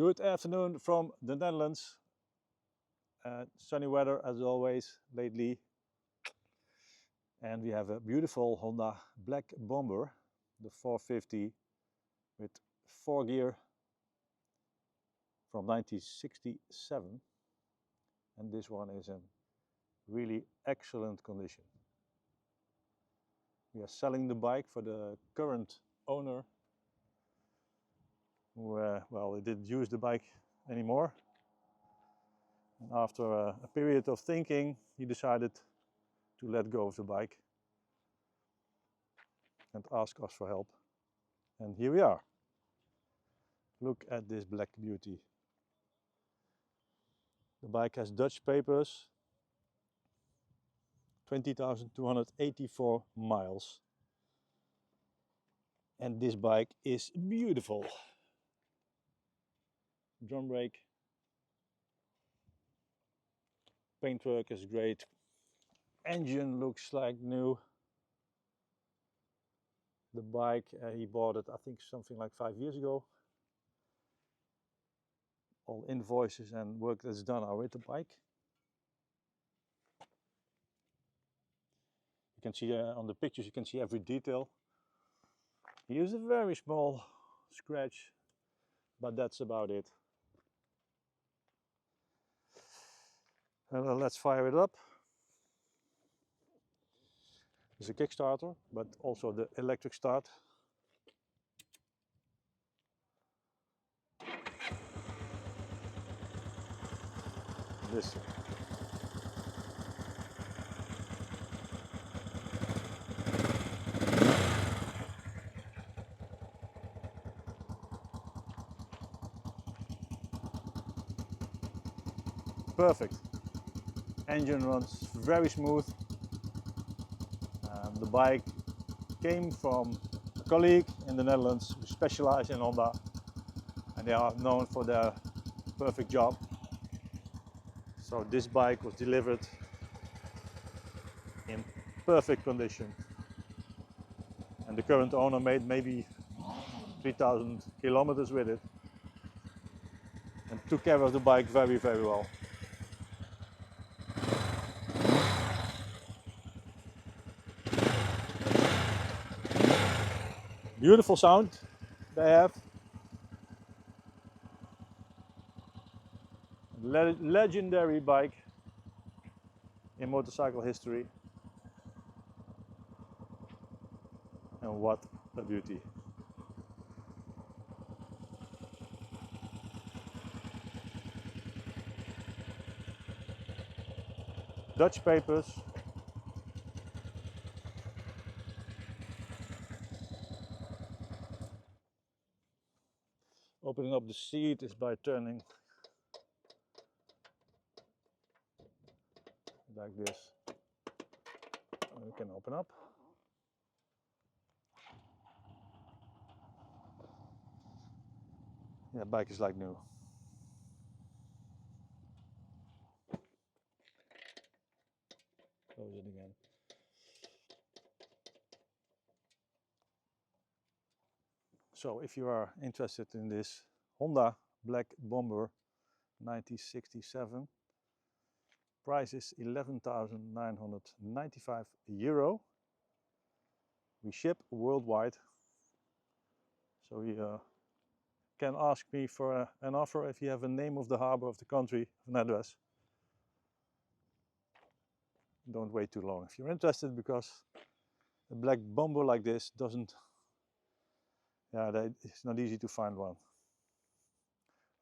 Good afternoon from the Netherlands. Sunny weather as always lately. And we have a beautiful Honda Black Bomber, the 450 with 4-gear from 1967. And this one is in really excellent condition. We are selling the bike for the current owner who, well, he didn't use the bike anymore. And after a period of thinking, he decided to let go of the bike and ask us for help. And here we are. Look at this black beauty. The bike has Dutch papers, 20,284 miles. And this bike is beautiful. Drum brake, paintwork is great. Engine looks like new. The bike, he bought it I think something like 5 years ago. All invoices and work that's done are with the bike. You can see on the pictures, you can see every detail. Here's a very small scratch, but that's about it. Let's fire it up. It's a Kickstarter, but also the electric start. This. Perfect. Engine runs very smooth. The bike came from a colleague in the Netherlands who specializes in Honda, and they are known for their perfect job. So this bike was delivered in perfect condition, and the current owner made maybe 3,000 kilometers with it and took care of the bike very, very well. Beautiful sound they have. Legendary bike in motorcycle history. And what a beauty. Dutch papers. Opening up the seat is by turning like this. And we can open up. Yeah, bike is like new. Close it again. So if you are interested in this Honda Black Bomber 1967, price is €11,995. We ship worldwide, so you can ask me for an offer if you have a name of the harbor, of the country, an address. Don't wait too long if you're interested, because a Black Bomber like this doesn't, it's not easy to find one.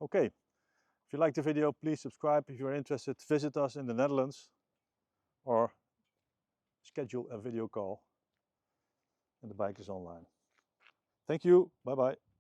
Okay, if you like the video, please subscribe. If you're interested, visit us in the Netherlands or schedule a video call, and the bike is online. Thank you, bye bye.